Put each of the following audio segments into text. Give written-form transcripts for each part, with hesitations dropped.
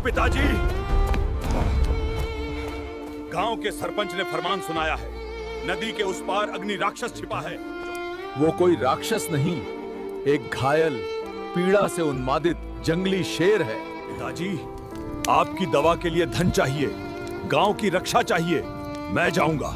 पिताजी, गांव के सरपंच ने फरमान सुनाया है, नदी के उस पार अग्नि राक्षस छिपा है। वो कोई राक्षस नहीं, एक घायल, पीड़ा से उन्मादित जंगली शेर है। पिताजी, आपकी दवा के लिए धन चाहिए, गांव की रक्षा चाहिए। मैं जाऊंगा।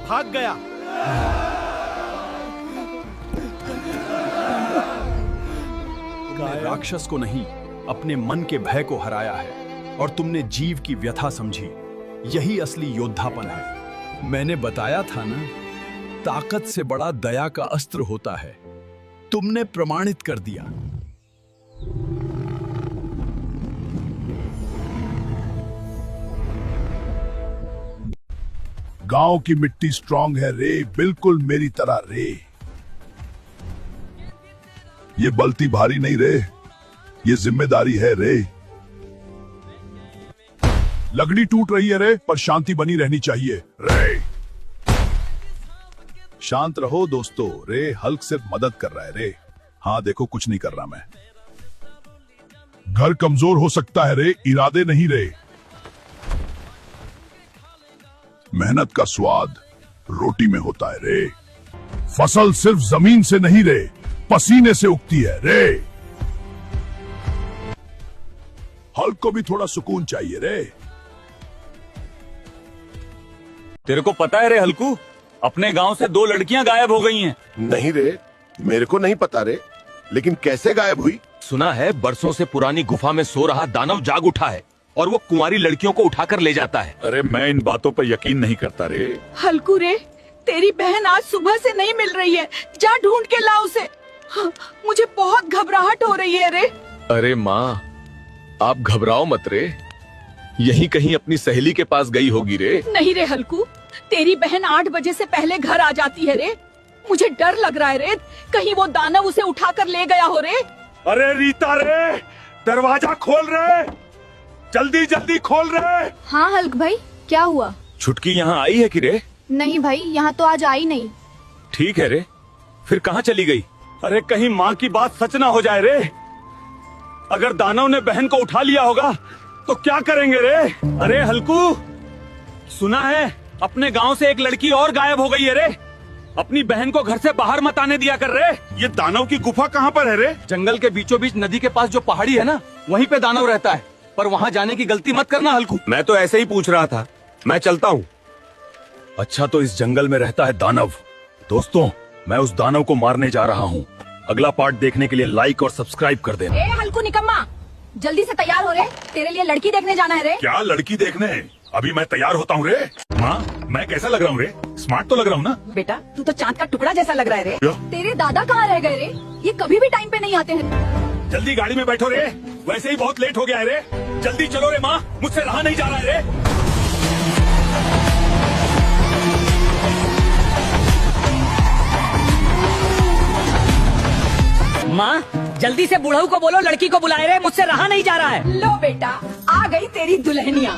भाग गया। तुमने राक्षस को नहीं, अपने मन के भय को हराया है और तुमने जीव की व्यथा समझी। यही असली योद्धापन है। मैंने बताया था ना, ताकत से बड़ा दया का अस्त्र होता है। तुमने प्रमाणित कर दिया। गांव की मिट्टी स्ट्रांग है रे, बिल्कुल मेरी तरह रे। ये बलती भारी नहीं रे, ये जिम्मेदारी है रे। लगड़ी टूट रही है रे, पर शांति बनी रहनी चाहिए रे। शांत रहो दोस्तों रे, हल्क सिर्फ मदद कर रहा है रे। हाँ देखो, कुछ नहीं कर रहा मैं। घर कमजोर हो सकता है रे, इरादे नहीं रे। मेहनत का स्वाद रोटी में होता है रे। फसल सिर्फ जमीन से नहीं रे, पसीने से उगती है रे। हल्क को भी थोड़ा सुकून चाहिए रे। तेरे को पता है रे हल्कू, अपने गांव से 2 लड़कियां गायब हो गई हैं। नहीं रे, मेरे को नहीं पता रे, लेकिन कैसे गायब हुई? सुना है बरसों से पुरानी गुफा में सो रहा दानव जाग उठा है और वो कुंवारी लड़कियों को उठाकर ले जाता है। अरे मैं इन बातों पर यकीन नहीं करता रे। हल्कू रे, तेरी बहन आज सुबह से नहीं मिल रही है, जा ढूंढ के ला उसे। हाँ, मुझे बहुत घबराहट हो रही है रे। अरे माँ, आप घबराओ मत रे, यहीं कहीं अपनी सहेली के पास गई होगी रे। नहीं रे हल्कू, तेरी बहन 8 बजे से पहले घर आ जाती है रे। मुझे डर लग रहा है रे, कहीं वो दानव उसे उठाकर ले गया हो रे। अरे रीता रे, दरवाजा खोल रे, जल्दी जल्दी खोल रे। हाँ हल्क भाई, क्या हुआ? छुटकी यहाँ आई है कि रे? नहीं भाई, यहाँ तो आज आई नहीं। ठीक है रे, फिर कहाँ चली गई? अरे कहीं माँ की बात सच ना हो जाए रे। अगर दानव ने बहन को उठा लिया होगा तो क्या करेंगे रे? अरे हल्कू, सुना है अपने गांव से एक लड़की और गायब हो गई है रे। अपनी बहन को घर से बाहर मत आने दिया कर रे। ये दानव की गुफा कहाँ पर है रे? जंगल के बीचों बीच नदी के पास जो पहाड़ी है ना, वहीं पे दानव रहता है, पर वहाँ जाने की गलती मत करना हल्कू। मैं तो ऐसे ही पूछ रहा था, मैं चलता हूँ। अच्छा, तो इस जंगल में रहता है दानव। दोस्तों, मैं उस दानव को मारने जा रहा हूँ। अगला पार्ट देखने के लिए लाइक और सब्सक्राइब कर देना। ए हल्कू निकम्मा, जल्दी से तैयार हो रे, तेरे लिए लड़की देखने जाना है रे। क्या लड़की देखने? अभी मैं तैयार होता हूँ रे। माँ, मैं कैसा लग रहा हूँ रे? स्मार्ट तो लग रहा हूँ ना? बेटा, तू तो चांद का टुकड़ा जैसा लग रहा है रे। क्या? तेरे दादा कहाँ रह गए रे? ये कभी भी टाइम पे नहीं आते हैं। जल्दी गाड़ी में बैठो रे, वैसे ही बहुत लेट हो गया है रे। जल्दी चलो रे माँ, मुझसे रहा नहीं जा रहा है रे। माँ, जल्दी से बुढ़ऊ को बोलो लड़की को बुलाए रे, मुझसे रहा नहीं जा रहा है। लो बेटा, आ गई तेरी दुल्हनिया।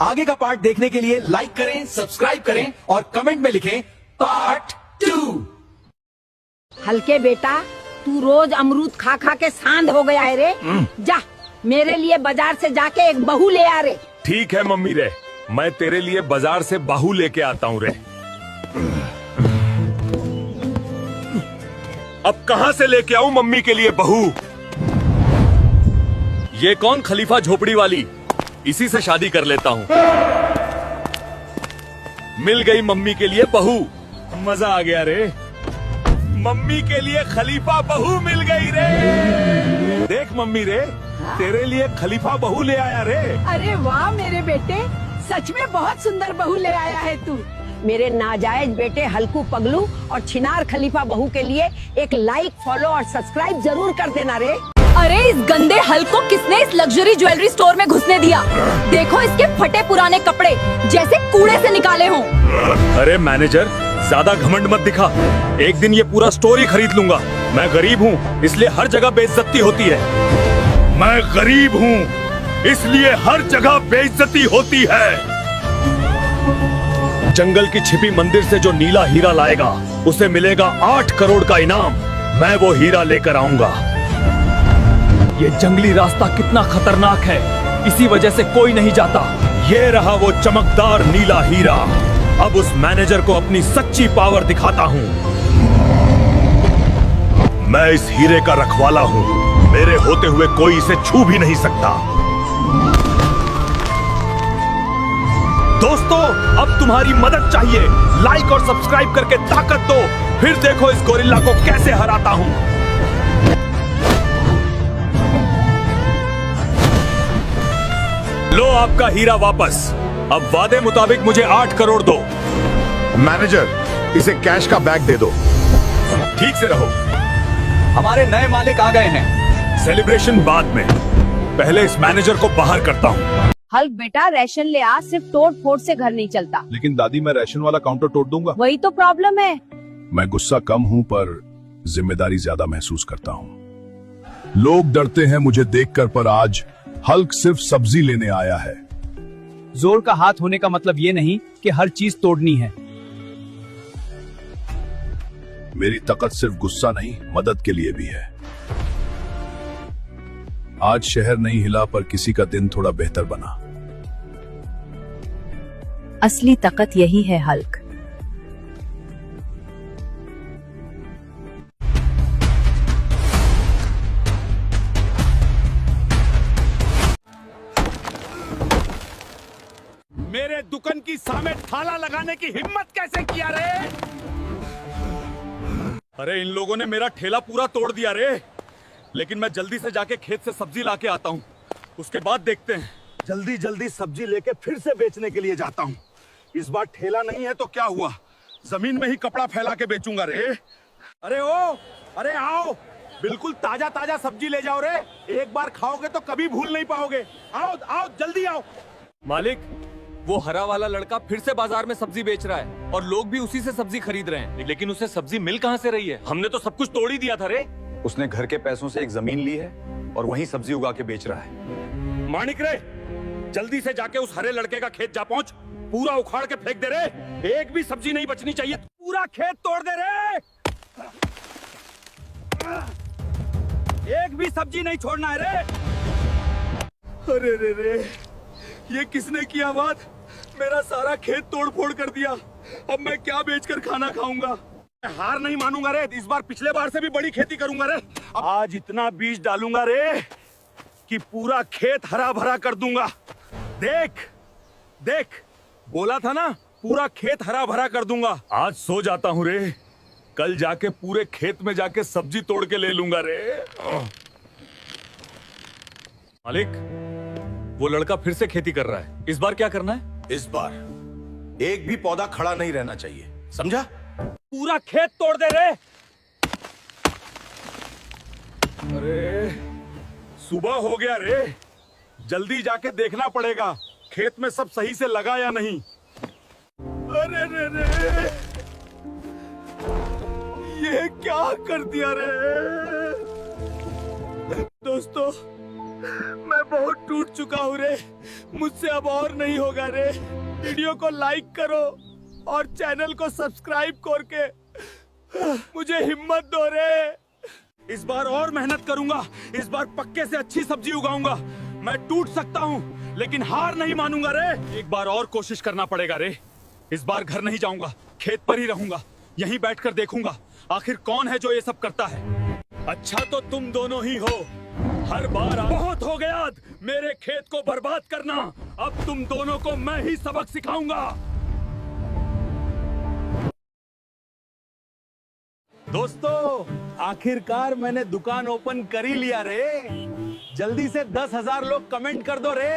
आगे का पार्ट देखने के लिए लाइक करें, सब्सक्राइब करें और कमेंट में लिखें पार्ट 2। हल्के बेटा, तू रोज अमरूद खा खा के सांध हो गया है रे। जा, मेरे लिए बाजार से जाके एक बहू ले आ रे। ठीक है मम्मी रे, मैं तेरे लिए बाजार से बहू लेके आता हूँ रे। अब कहाँ से लेके आऊँ मम्मी के लिए बहू? ये कौन खलीफा झोपड़ी वाली? इसी से शादी कर लेता हूँ। मिल गई मम्मी के लिए बहू, मजा आ गया रे। मम्मी के लिए खलीफा बहू मिल गई रे। देख मम्मी रे, तेरे लिए खलीफा बहू ले आया रे। अरे वाह मेरे बेटे, सच में बहुत सुंदर बहू ले आया है तू। मेरे नाजायज बेटे हल्कू पगलू और छिनार खलीफा बहू के लिए एक लाइक, फॉलो और सब्सक्राइब जरूर कर देना रे। अरे इस गंदे हल को किसने इस लग्जरी ज्वेलरी स्टोर में घुसने दिया? देखो इसके फटे पुराने कपड़े जैसे कूड़े से निकाले हों। अरे मैनेजर, ज्यादा घमंड मत दिखा। एक दिन ये पूरा स्टोर ही खरीद लूंगा। मैं गरीब हूँ, इसलिए हर जगह बेइज्जती होती है। मैं गरीब हूँ, इसलिए हर जगह बेइज्जती होती है। जंगल की छिपी मंदिर से जो नीला हीरा लाएगा उसे मिलेगा 8 करोड़ का इनाम। मैं वो हीरा लेकर आऊंगा। ये जंगली रास्ता कितना खतरनाक है, इसी वजह से कोई नहीं जाता। ये रहा वो चमकदार नीला हीरा। अब उस मैनेजर को अपनी सच्ची पावर दिखाता हूँ। मैं इस हीरे का रखवाला हूँ। मेरे होते हुए कोई इसे छू भी नहीं सकता। दोस्तों, अब तुम्हारी मदद चाहिए। लाइक और सब्सक्राइब करके ताकत दो। फिर देखो इस गोरिल्ला को कैसे हराता हूँ। लो आपका हीरा वापस। अब वादे मुताबिक मुझे 8 करोड़ दो। मैनेजर, इसे कैश का बैग दे दो। ठीक से रहो। हमारे नए मालिक आ गए हैं। सेलिब्रेशन बाद में, पहले इस मैनेजर को बाहर करता हूँ। हल्क बेटा, राशन ले आ, सिर्फ तोड़ फोड़ से घर नहीं चलता। लेकिन दादी, मैं राशन वाला काउंटर तोड़ दूंगा। वही तो प्रॉब्लम है। मैं गुस्सा कम हूँ पर जिम्मेदारी ज्यादा महसूस करता हूँ। लोग डरते हैं मुझे देखकर, पर आज हल्क सिर्फ सब्जी लेने आया है। जोर का हाथ होने का मतलब ये नहीं कि हर चीज तोड़नी है। मेरी ताकत सिर्फ गुस्सा नहीं, मदद के लिए भी है। आज शहर नहीं हिला, पर किसी का दिन थोड़ा बेहतर बना। असली ताकत यही है हल्क। मेरे दुकान की सामे थाला लगाने की हिम्मत कैसे किया रे? अरे इन लोगों ने मेरा ठेला पूरा तोड़ दिया रे। लेकिन मैं जल्दी से जाके खेत से सब्जी लाके आता हूँ, उसके बाद देखते हैं। जल्दी जल्दी सब्जी लेके फिर से बेचने के लिए जाता हूँ। इस बार ठेला नहीं है तो क्या हुआ, जमीन में ही कपड़ा फैला के बेचूंगा रे। अरे ओ, अरे आओ, बिल्कुल ताजा ताजा सब्जी ले जाओ रे। एक बार खाओगे तो कभी भूल नहीं पाओगे। आओ आओ, जल्दी आओ। मालिक, वो हरा वाला लड़का फिर से बाजार में सब्जी बेच रहा है और लोग भी उसी से सब्जी खरीद रहे हैं। लेकिन उसे सब्जी मिल कहाँ से रही है? हमने तो सब कुछ तोड़ ही दिया था रे। उसने घर के पैसों से एक जमीन ली है और वहीं सब्जी उगा के बेच रहा है। माणिक रे, जल्दी से जाके उस हरे लड़के का खेत जा पहुंच। पूरा उखाड़ के फेंक दे रे। एक भी सब्जी नहीं बचनी चाहिए। पूरा खेत तोड़ दे रे। एक भी सब्जी नहीं छोड़ना है रे। अरे रे रे, ये किसने किया बात? मेरा सारा खेत तोड़ फोड़ कर दिया। अब मैं क्या बेचकर खाना खाऊंगा? मैं हार नहीं मानूंगा रे। इस बार पिछले बार से भी बड़ी खेती करूंगा रे। अब आज इतना बीज डालूंगा रे कि पूरा खेत हरा भरा कर दूंगा। देख देख, बोला था ना, पूरा खेत हरा भरा कर दूंगा। आज सो जाता हूँ रे, कल जाके पूरे खेत में जाके सब्जी तोड़ के ले लूंगा रे। मालिक, वो लड़का फिर से खेती कर रहा है। इस बार क्या करना है? इस बार एक भी पौधा खड़ा नहीं रहना चाहिए, समझा? पूरा खेत तोड़ दे रे। अरे सुबह हो गया रे, जल्दी जाके देखना पड़ेगा खेत में सब सही से लगा या नहीं। अरे रे रे, ये क्या कर दिया रे? दोस्तों, मैं बहुत टूट चुका हूँ रे। मुझसे अब और नहीं होगा रे। वीडियो को लाइक करो और चैनल को सब्सक्राइब करके मुझे हिम्मत दो रे। इस बार और मेहनत करूंगा। इस बार पक्के से अच्छी सब्जी उगाऊंगा। मैं टूट सकता हूँ लेकिन हार नहीं मानूंगा रे। एक बार और कोशिश करना पड़ेगा रे। इस बार घर नहीं जाऊंगा, खेत पर ही रहूंगा। यहीं बैठकर देखूंगा आखिर कौन है जो ये सब करता है। अच्छा तो तुम दोनों ही हो। हर बार बहुत हो गया मेरे खेत को बर्बाद करना। अब तुम दोनों को मैं ही सबक सिखाऊंगा। दोस्तों, आखिरकार मैंने दुकान ओपन कर ही लिया रे। जल्दी से 10,000 लोग कमेंट कर दो रे।